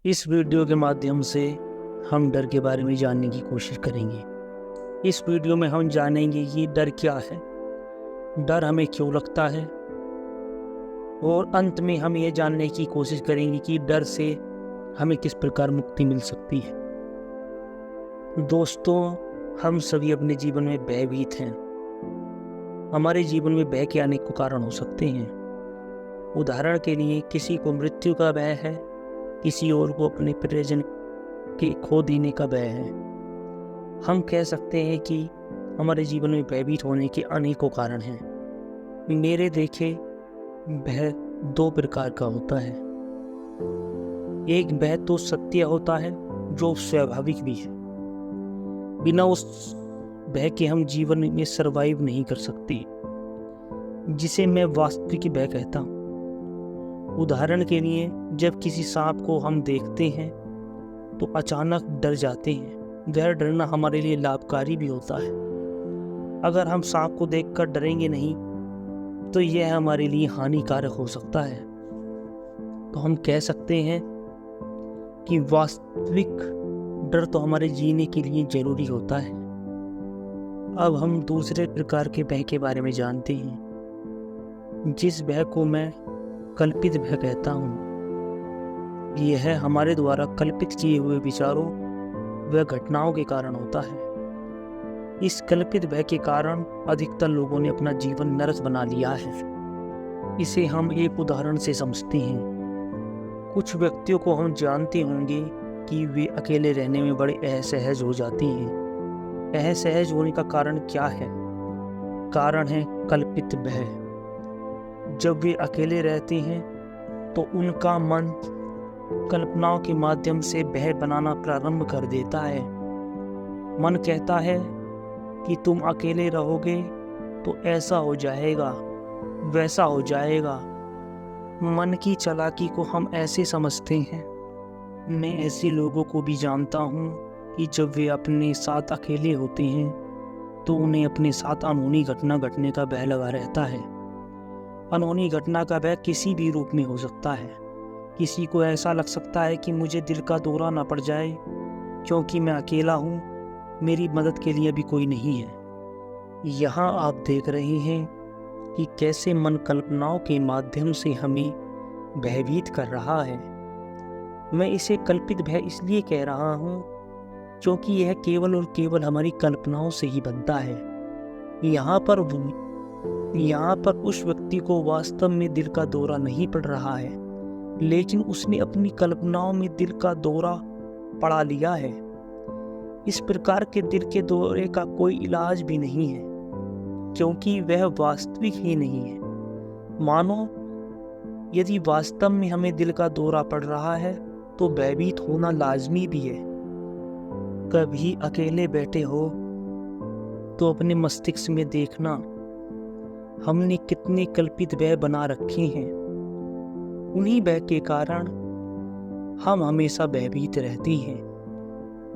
इस वीडियो के माध्यम से हम डर के बारे में जानने की कोशिश करेंगे। इस वीडियो में हम जानेंगे कि डर क्या है, डर हमें क्यों लगता है, और अंत में हम ये जानने की कोशिश करेंगे कि डर से हमें किस प्रकार मुक्ति मिल सकती है। दोस्तों, हम सभी अपने जीवन में भयभीत हैं। हमारे जीवन में भय के अनेकों कारण हो सकते हैं। उदाहरण के लिए, किसी को मृत्यु का भय है, किसी और को अपने प्रियजन के खो देने का भय है। हम कह सकते हैं कि हमारे जीवन में भयभीत होने के अनेकों कारण हैं। मेरे देखे भय दो प्रकार का होता है। एक भय तो सत्य होता है, जो स्वाभाविक भी है। बिना उस भय के हम जीवन में सरवाइव नहीं कर सकते, जिसे मैं वास्तविक भय कहता हूँ। उदाहरण के लिए, जब किसी सांप को हम देखते हैं तो अचानक डर जाते हैं। वह डरना हमारे लिए लाभकारी भी होता है। अगर हम सांप को देखकर डरेंगे नहीं तो यह हमारे लिए हानिकारक हो सकता है। तो हम कह सकते हैं कि वास्तविक डर तो हमारे जीने के लिए जरूरी होता है। अब हम दूसरे प्रकार के भय के बारे में जानते हैं, जिस भय को मैं कल्पित भय कहता हूँ। यह हमारे द्वारा कल्पित किए हुए विचारों व घटनाओं के कारण होता है। इस कल्पित भय के कारण अधिकतर लोगों ने अपना जीवन नरक बना लिया है। इसे हम एक उदाहरण से समझते हैं। कुछ व्यक्तियों को हम जानते होंगे कि वे अकेले रहने में बड़े असहज हो जाते हैं। असहज होने का कारण क्या है? कारण है कल्पित भय। जब वे अकेले रहते हैं तो उनका मन कल्पनाओं के माध्यम से भय बनाना प्रारंभ कर देता है। मन कहता है कि तुम अकेले रहोगे तो ऐसा हो जाएगा, वैसा हो जाएगा। मन की चालाकी को हम ऐसे समझते हैं। मैं ऐसे लोगों को भी जानता हूँ कि जब वे अपने साथ अकेले होते हैं तो उन्हें अपने साथ अनहोनी घटना घटने का भय लगा रहता है। अनहोनी घटना का भय किसी भी रूप में हो सकता है। किसी को ऐसा लग सकता है कि मुझे दिल का दौरा ना पड़ जाए क्योंकि मैं अकेला हूँ, मेरी मदद के लिए भी कोई नहीं है। यहाँ आप देख रहे हैं कि कैसे मन कल्पनाओं के माध्यम से हमें भयभीत कर रहा है। मैं इसे कल्पित भय इसलिए कह रहा हूँ क्योंकि यह केवल और केवल हमारी कल्पनाओं से ही बनता है। यहाँ पर उस व्यक्ति को वास्तव में दिल का दौरा नहीं पड़ रहा है, लेकिन उसने अपनी कल्पनाओं में दिल का दौरा पड़ा लिया है। इस प्रकार के दिल के दौरे का कोई इलाज भी नहीं है, क्योंकि वह वास्तविक ही नहीं है। मानो यदि वास्तव में हमें दिल का दौरा पड़ रहा है तो भयभीत होना लाजमी भी है। कभी अकेले बैठे हो तो अपने मस्तिष्क में देखना, हमने कितने कल्पित भय बना रखे हैं। उन्हीं भय के कारण हम हमेशा भयभीत रहते हैं,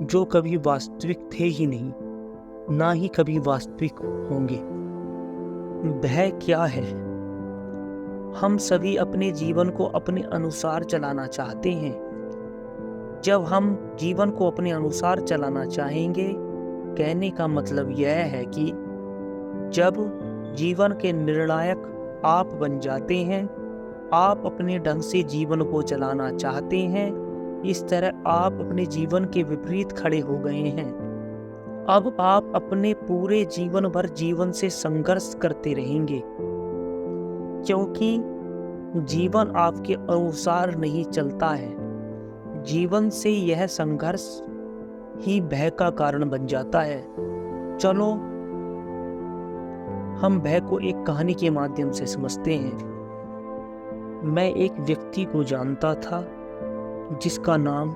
जो कभी वास्तविक थे ही नहीं, ना ही कभी वास्तविक होंगे। भय क्या है? हम सभी अपने जीवन को अपने अनुसार चलाना चाहते हैं। जब हम जीवन को अपने अनुसार चलाना चाहेंगे, कहने का मतलब यह है कि जब जीवन के निर्णायक आप बन जाते हैं, आप अपने ढंग से जीवन को चलाना चाहते हैं, इस तरह आप अपने जीवन के विपरीत खड़े हो गए हैं। अब आप अपने पूरे जीवन भर जीवन से संघर्ष करते रहेंगे, क्योंकि जीवन आपके अनुसार नहीं चलता है। जीवन से यह संघर्ष ही भय का कारण बन जाता है। चलो हम भय को एक कहानी के माध्यम से समझते हैं। मैं एक व्यक्ति को जानता था जिसका नाम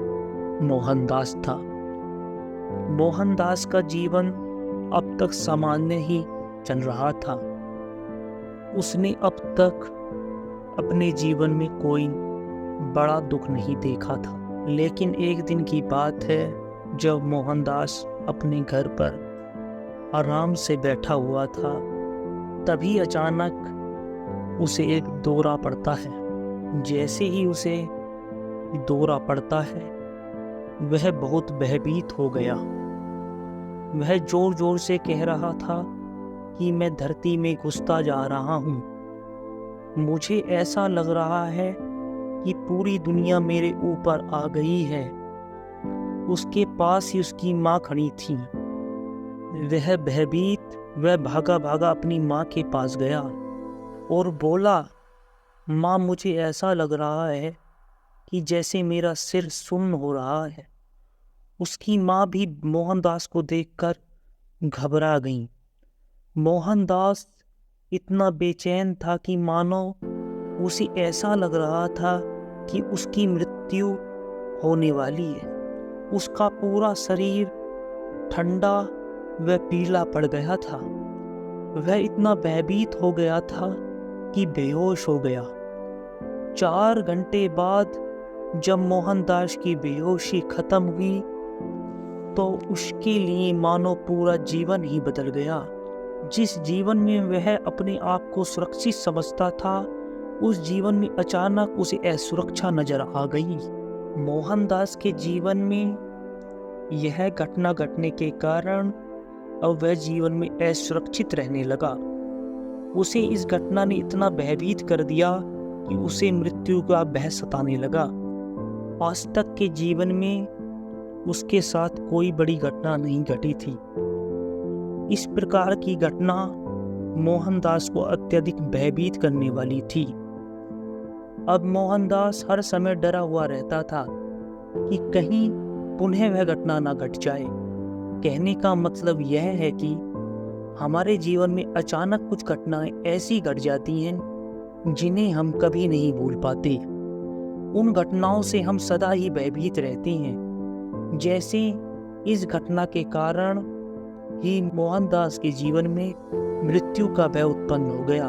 मोहनदास था। मोहनदास का जीवन अब तक सामान्य ही चल रहा था। उसने अब तक अपने जीवन में कोई बड़ा दुख नहीं देखा था। लेकिन एक दिन की बात है, जब मोहनदास अपने घर पर आराम से बैठा हुआ था, तभी अचानक उसे एक दौरा पड़ता है। जैसे ही उसे दौरा पड़ता है, वह बहुत भयभीत हो गया। वह जोर जोर से कह रहा था कि मैं धरती में घुसता जा रहा हूँ। मुझे ऐसा लग रहा है कि पूरी दुनिया मेरे ऊपर आ गई है। उसके पास ही उसकी माँ खड़ी थी। वह भयभीत वह भागा भागा अपनी माँ के पास गया और बोला, माँ, मुझे ऐसा लग रहा है कि जैसे मेरा सिर सुन्न हो रहा है। उसकी माँ भी मोहनदास को देखकर घबरा गई। मोहनदास इतना बेचैन था कि मानो उसे ऐसा लग रहा था कि उसकी मृत्यु होने वाली है। उसका पूरा शरीर ठंडा व पीला पड़ गया था। वह इतना भयभीत हो गया था कि बेहोश हो गया। 4 घंटे बाद जब मोहनदास की बेहोशी खत्म हुई तो उसके लिए मानो पूरा जीवन ही बदल गया। जिस जीवन में वह अपने आप को सुरक्षित समझता था, उस जीवन में अचानक उसे असुरक्षा नजर आ गई। मोहनदास के जीवन में यह घटना घटने के कारण अब वह जीवन में असुरक्षित रहने लगा। उसे इस घटना ने इतना भयभीत कर दिया कि उसे मृत्यु का भय सताने लगा। आज तक के जीवन में उसके साथ कोई बड़ी घटना नहीं घटी थी। इस प्रकार की घटना मोहनदास को अत्यधिक भयभीत करने वाली थी। अब मोहनदास हर समय डरा हुआ रहता था कि कहीं पुनः वह घटना ना घट जाए। कहने का मतलब यह है कि हमारे जीवन में अचानक कुछ घटनाएं ऐसी घट जाती हैं जिन्हें हम कभी नहीं भूल पाते। उन घटनाओं से हम सदा ही भयभीत रहते हैं। जैसे इस घटना के कारण ही मोहनदास के जीवन में मृत्यु का भय उत्पन्न हो गया।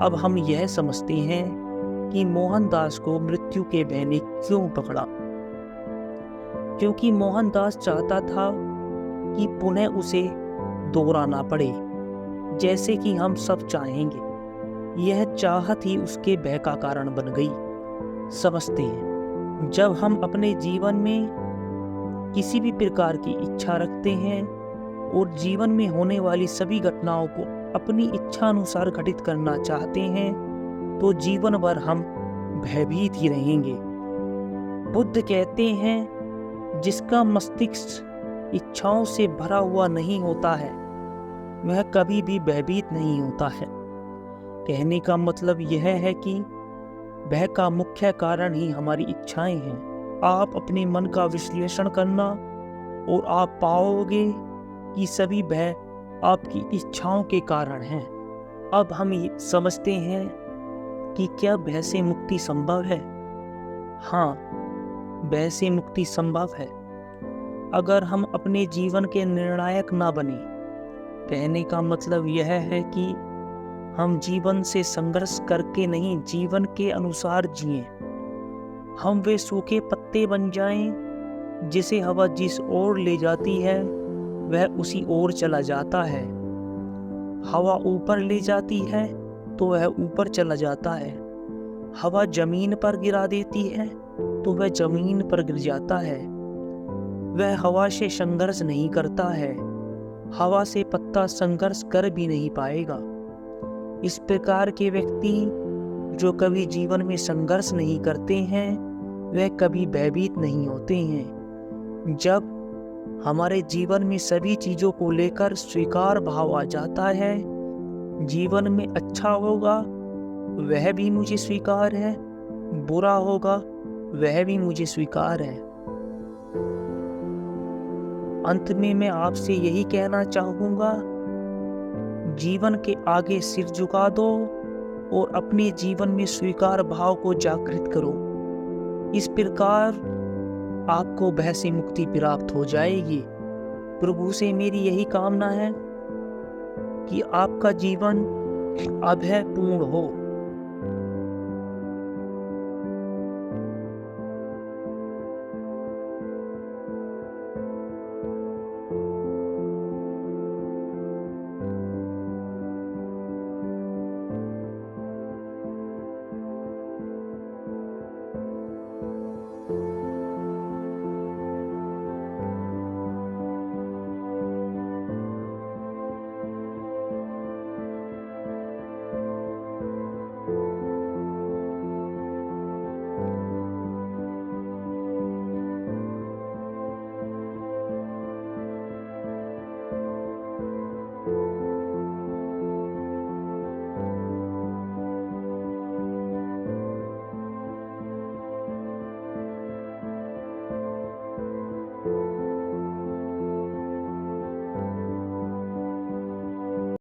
अब हम यह समझते हैं कि मोहनदास को मृत्यु के भय ने क्यों पकड़ा। क्योंकि मोहनदास चाहता था कि पुनः उसे दोहराना पड़े, जैसे कि हम सब चाहेंगे। यह चाहत ही उसके भय का कारण बन गई। समझते हैं, जब हम अपने जीवन में किसी भी प्रकार की इच्छा रखते हैं और जीवन में होने वाली सभी घटनाओं को अपनी इच्छा अनुसार घटित करना चाहते हैं, तो जीवन भर हम भयभीत ही रहेंगे। बुद्ध कहते हैं, जिसका मस्तिष्क इच्छाओं से भरा हुआ नहीं होता है, वह कभी भी भयभीत नहीं होता है। कहने का मतलब यह है कि भय का मुख्य कारण ही हमारी इच्छाएं हैं। आप अपने मन का विश्लेषण करना और आप पाओगे कि सभी भय आपकी इच्छाओं के कारण हैं। अब हम ये समझते हैं कि क्या भय से मुक्ति संभव है? हाँ, भय से मुक्ति संभव है, अगर हम अपने जीवन के निर्णायक ना बने। कहने का मतलब यह है कि हम जीवन से संघर्ष करके नहीं, जीवन के अनुसार जिएं। हम वे सूखे पत्ते बन जाएं जिसे हवा जिस ओर ले जाती है वह उसी ओर चला जाता है। हवा ऊपर ले जाती है तो वह ऊपर चला जाता है। हवा जमीन पर गिरा देती है तो वह जमीन पर गिर जाता है। वह हवा से संघर्ष नहीं करता है। हवा से पत्ता संघर्ष कर भी नहीं पाएगा। इस प्रकार के व्यक्ति जो कभी जीवन में संघर्ष नहीं करते हैं, वह कभी भयभीत नहीं होते हैं। जब हमारे जीवन में सभी चीजों को लेकर स्वीकार भाव आ जाता है, जीवन में अच्छा होगा वह भी मुझे स्वीकार है, बुरा होगा वह भी मुझे स्वीकार है। अंत में मैं आपसे यही कहना चाहूंगा, जीवन के आगे सिर झुका दो और अपने जीवन में स्वीकार भाव को जागृत करो। इस प्रकार आपको भय से मुक्ति प्राप्त हो जाएगी। प्रभु से मेरी यही कामना है कि आपका जीवन अभयपूर्ण हो।